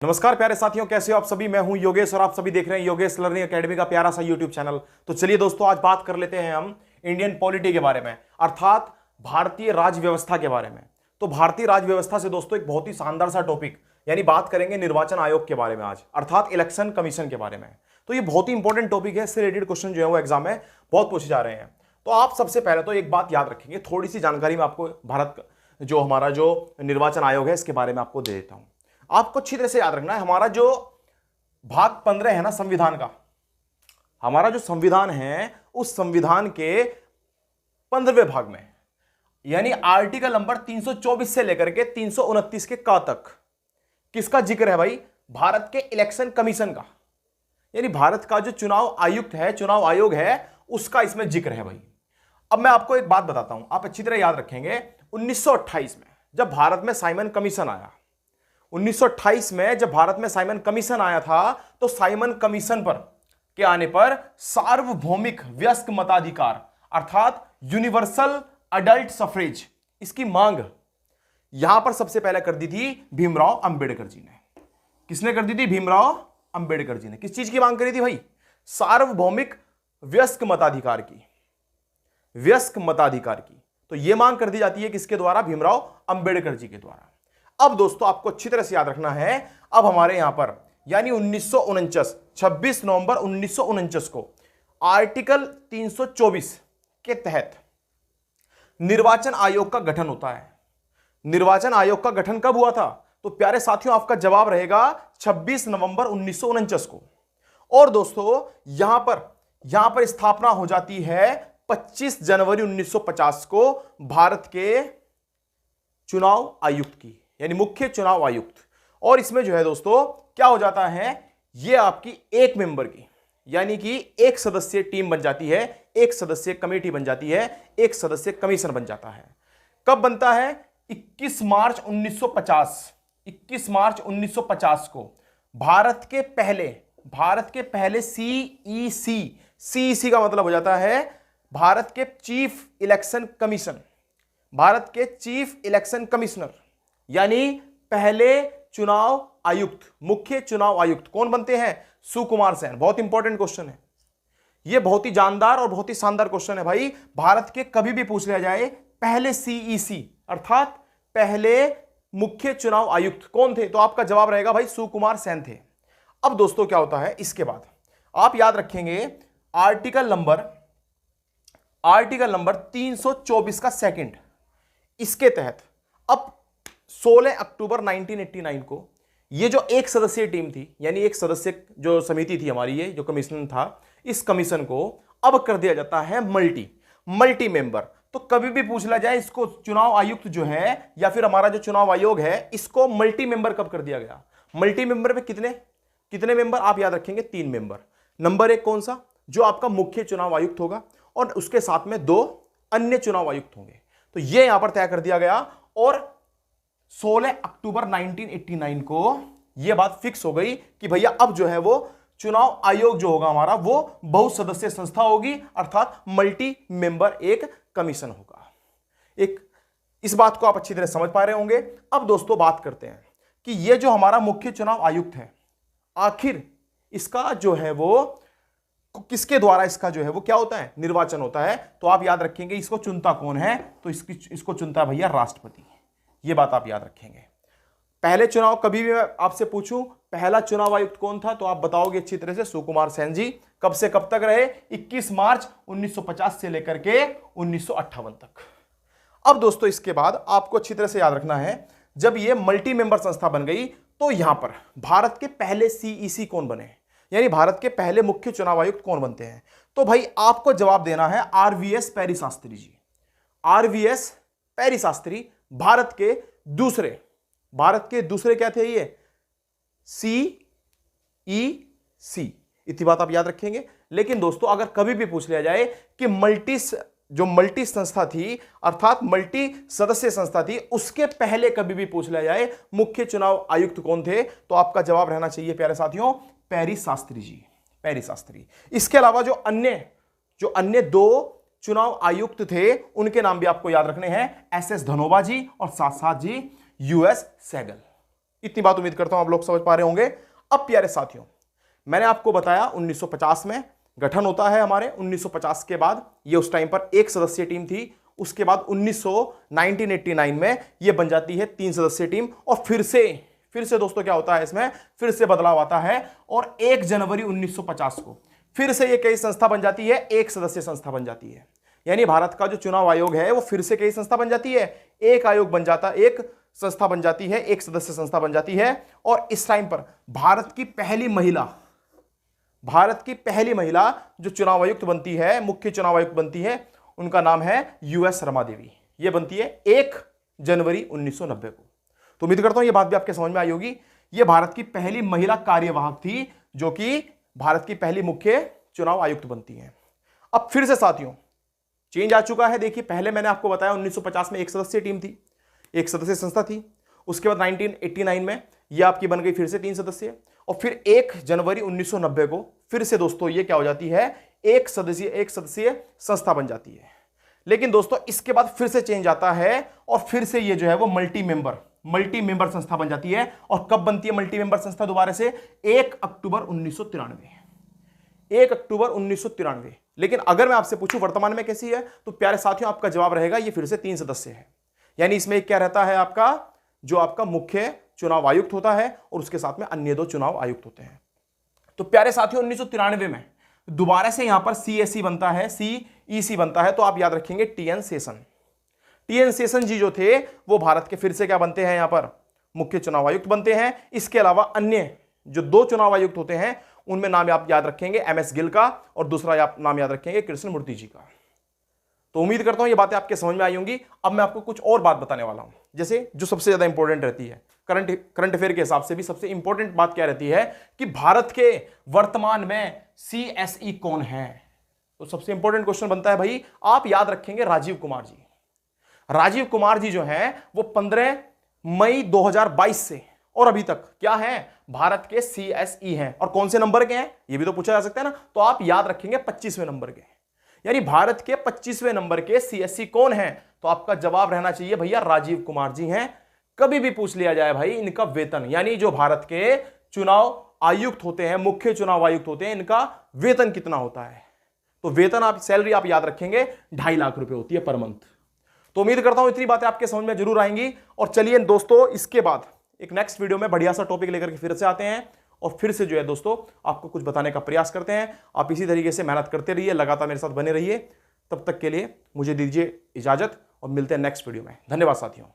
नमस्कार प्यारे साथियों, कैसे हो आप सभी। मैं हूं योगेश और आप सभी देख रहे हैं योगेश लर्निंग एकेडमी का प्यारा सा यूट्यूब चैनल। तो चलिए दोस्तों, आज बात कर लेते हैं हम इंडियन पॉलिटी के बारे में, अर्थात भारतीय राज व्यवस्था के बारे में। तो भारतीय राज व्यवस्था से दोस्तों एक बहुत ही शानदार सा टॉपिक, यानी बात करेंगे निर्वाचन आयोग के बारे में आज, अर्थात इलेक्शन कमीशन के बारे में। तो ये बहुत ही इंपॉर्टेंट टॉपिक है, इससे रिलेटेड क्वेश्चन जो है वो एग्जाम में बहुत पूछे जा रहे हैं। तो आप सबसे पहले तो एक बात याद रखेंगे, थोड़ी सी जानकारी में आपको भारत जो हमारा जो निर्वाचन आयोग है इसके बारे में आपको दे देता हूं। आपको अच्छी तरह से याद रखना है, हमारा जो भाग 15 है ना संविधान का, हमारा जो संविधान है उस संविधान के 15वें भाग में, यानी आर्टिकल नंबर 324 से लेकर के 329 के का तक किसका जिक्र है भाई? भारत के इलेक्शन कमीशन का, यानी भारत का जो चुनाव आयुक्त है, चुनाव आयोग है, उसका इसमें जिक्र है भाई। अब मैं आपको एक बात बताता हूं, आप अच्छी तरह याद रखेंगे। 1928 में जब भारत में साइमन कमीशन आया, 1928 में जब भारत में साइमन कमीशन आया था, तो साइमन कमीशन पर के आने पर सार्वभौमिक वयस्क मताधिकार अर्थात यूनिवर्सल अडल्ट सफरेज, इसकी मांग यहां पर सबसे पहले कर दी थी भीमराव अंबेडकर जी ने। किसने कर दी थी? भीमराव अंबेडकर जी ने। किस चीज की मांग करी थी भाई? सार्वभौमिक वयस्क मताधिकार की, वयस्क मताधिकार की। तो यह मांग कर दी जाती है किसके द्वारा? भीमराव अंबेडकर जी के द्वारा। अब दोस्तों आपको अच्छी तरह से याद रखना है, अब हमारे यहां पर यानी 1949, 26 नवंबर 1949 को आर्टिकल 324 के तहत निर्वाचन आयोग का गठन होता है। निर्वाचन आयोग का गठन कब हुआ था? तो प्यारे साथियों आपका जवाब रहेगा 26 नवंबर 1949 को। और दोस्तों यहां पर स्थापना हो जाती है 25 जनवरी 1950 को भारत के चुनाव आयुक्त की, यानी मुख्य चुनाव आयुक्त। और इसमें जो है दोस्तों क्या हो जाता है, यह आपकी एक मेंबर की, यानी कि एक सदस्यीय टीम बन जाती है, एक सदस्यीय कमेटी बन जाती है, एक सदस्यीय कमीशन बन जाता है। कब बनता है? 21 मार्च 1950, 21 मार्च 1950 को भारत के पहले सीईसी का मतलब हो जाता है भारत के चीफ इलेक्शन कमीशन, भारत के चीफ इलेक्शन कमिश्नर, यानी पहले चुनाव आयुक्त, मुख्य चुनाव आयुक्त कौन बनते हैं? सुकुमार सेन। बहुत इंपॉर्टेंट क्वेश्चन है यह, बहुत ही जानदार और बहुत ही शानदार क्वेश्चन है भाई। भारत के कभी भी पूछ लिया जाए पहले सीईसी अर्थात पहले मुख्य चुनाव आयुक्त कौन थे, तो आपका जवाब रहेगा भाई सुकुमार सेन थे। अब दोस्तों क्या होता है इसके बाद, आप याद रखेंगे आर्टिकल नंबर 324 का सेकंड, इसके तहत अब 16 अक्टूबर 1989 को ये जो एक सदस्यीय टीम थी, यानी एक सदस्य जो समिति थी हमारी, ये जो कमीशन था, इस कमीशन को अब कर दिया जाता है मल्टी मेंबर। तो कभी भी पूछ लिया जाए इसको चुनाव आयुक्त जो है या फिर हमारा जो चुनाव आयोग है, इसको मल्टी मेंबर कब कर दिया गया? मल्टी मेंबर में कितने मेंबर आप याद रखेंगे? 3 मेंबर। नंबर 1 कौन सा? जो आपका मुख्य चुनाव आयुक्त होगा और उसके साथ में 2 अन्य चुनाव आयुक्त होंगे। तो यह यहां पर तय कर दिया गया और 16 अक्टूबर 1989 को यह बात फिक्स हो गई कि भैया अब जो है वो चुनाव आयोग जो होगा हमारा वो बहुसदस्यीय संस्था होगी, अर्थात मल्टी मेंबर एक कमीशन होगा। इस बात को आप अच्छी तरह समझ पा रहे होंगे। अब दोस्तों बात करते हैं कि यह जो हमारा मुख्य चुनाव आयुक्त है, आखिर इसका जो है वो किसके द्वारा इसका जो है वो क्या होता है? निर्वाचन होता है। तो आप याद रखेंगे इसको चुनता कौन है? तो इसको चुनता है भैया राष्ट्रपति। ये बात आप याद रखेंगे। पहले चुनाव, कभी भी मैं आपसे पूछूं पहला चुनाव आयुक्त कौन था, तो आप बताओगे अच्छी तरह से सुकुमार सेन जी। कब से कब तक रहे? 21 मार्च 1950 से लेकर के 1958 तक। अब दोस्तों इसके बाद आपको अच्छी तरह से याद रखना है, जब ये मल्टी मेंबर संस्था बन गई तो यहां पर भारत के पहले सीईसी कौन बने, यानी भारत के पहले मुख्य चुनाव आयुक्त कौन बनते हैं? तो भाई आपको जवाब देना है RVS peri Shastri ji. RVS peri Shastri Bharat के दूसरे क्या थे? ये सीईसी, इतनी बात आप याद रखेंगे। लेकिन दोस्तों अगर कभी भी पूछ लिया जाए कि मल्टी संस्था थी अर्थात मल्टी सदस्य संस्था थी, उसके पहले कभी भी पूछ लिया जाए मुख्य चुनाव आयुक्त कौन थे, तो आपका जवाब रहना चाहिए प्यारे साथियों पेरी शास्त्री जी, पेरी शास्त्री। इसके अलावा जो अन्य 2 चुनाव आयुक्त थे उनके नाम भी आपको याद रखने हैं, एसएस धनोबा जी और साथ साथ जी यूएस सहगल। इतनी बात उम्मीद करता हूं आप लोग समझ पा रहे होंगे। अब प्यारे साथियों, मैंने आपको बताया 1950 में गठन होता है हमारे। 1950 के बाद ये उस टाइम पर एक सदस्यीय टीम थी। उसके बाद 1989 में ये बन जाती है 3 सदस्यीय टीम। और फिर से दोस्तों क्या होता है इसमें, फिर से बदलाव आता है और 1 जनवरी 1950 को फिर से ये कई संस्था बन जाती है, एक सदस्यीय संस्था बन जाती है। यानी भारत का जो चुनाव आयोग है वो फिर से कई संस्था बन जाती है, एक आयोग बन जाता, एक संस्था बन जाती है, एक सदस्य संस्था बन जाती है। और इस टाइम पर भारत की पहली महिला जो चुनाव आयुक्त बनती है, मुख्य चुनाव आयुक्त बनती है, उनका नाम है यूएस रमा देवी। यह बनती है 1 जनवरी 1990 को। तो उम्मीद करता हूं यह बात भी आपके समझ में आई होगी। यह भारत की पहली महिला कार्यवाहक थी जो कि भारत की पहली मुख्य चुनाव आयुक्त बनती है। अब फिर से साथियों चेंज आ चुका है। देखिए पहले मैंने आपको बताया 1950 में एक सदस्यीय टीम थी, एक सदस्यीय संस्था थी। उसके बाद 1989 में यह आपकी बन गई फिर से 3 सदस्य। और फिर 1 जनवरी 1990 को फिर से दोस्तों ये क्या हो जाती है, एक सदस्यीय संस्था बन जाती है। लेकिन दोस्तों इसके बाद फिर से चेंज आता है और फिर से ये जो है वो मल्टी मेंबर संस्था बन जाती है। और कब बनती है मल्टी मेंबर संस्था दोबारा से, 1 अक्टूबर 1993। लेकिन अगर मैं आपसे पूछूं वर्तमान में कैसी है, तो प्यारे साथियों आपका जवाब रहेगा ये फिर से 3 सदस्य है। यानी इसमें क्या रहता है, आपका जो आपका मुख्य चुनाव आयुक्त होता है और उसके साथ में अन्य 2 चुनाव आयुक्त होते हैं। तो प्यारे साथियों 1993 में दोबारा से यहां पर CSE बनता है, CEC बनता है। तो आप याद रखेंगे TN शेषन जी जो थे वो भारत के फिर से क्या बनते हैं, यहां पर मुख्य चुनाव आयुक्त बनते हैं। इसके अलावा अन्य जो 2 चुनाव आयुक्त होते हैं उनमें नाम आप याद रखेंगे MS गिल का और दूसरा आप नाम याद रखेंगे कृष्ण मूर्ति जी का। तो उम्मीद करता हूं ये बातें आपके समझ में आई होंगी। अब मैं आपको कुछ और बात बताने वाला हूं, जैसे जो सबसे ज्यादा इंपॉर्टेंट रहती है करंट अफेयर के हिसाब से भी सबसे इंपॉर्टेंट बात क्या रहती है कि भारत के वर्तमान में CSE कौन है। तो सबसे इंपॉर्टेंट क्वेश्चन बनता है भाई, आप याद रखेंगे राजीव कुमार जी जो हैं वो 15 मई 2022 से और अभी तक क्या है, भारत के CSE हैं। और कौन से नंबर के हैं ये भी तो पूछा जा सकता है ना। तो आप याद रखेंगे 25वें नंबर के, यानी भारत के 25वें नंबर के CSE कौन है। तो आपका जवाब रहना चाहिए भैया राजीव कुमार जी हैं। कभी भी पूछ लिया जाए भाई इनका वेतन, यानी जो भारत के चुनाव आयुक्त होते हैं, मुख्य चुनाव आयुक्त होते हैं, इनका वेतन कितना होता है। तो वेतन आप सैलरी आप याद रखेंगे 2.5 लाख रुपए होती है पर मंथ। तो उम्मीद करता हूं इतनी बातें आपके समझ में जरूर आएंगी। और चलिए दोस्तों इसके बाद एक नेक्स्ट वीडियो में बढ़िया सा टॉपिक लेकर के फिर से आते हैं और फिर से जो है दोस्तों आपको कुछ बताने का प्रयास करते हैं। आप इसी तरीके से मेहनत करते रहिए, लगातार मेरे साथ बने रहिए। तब तक के लिए मुझे दीजिए इजाजत और मिलते हैं नेक्स्ट वीडियो में। धन्यवाद साथियों।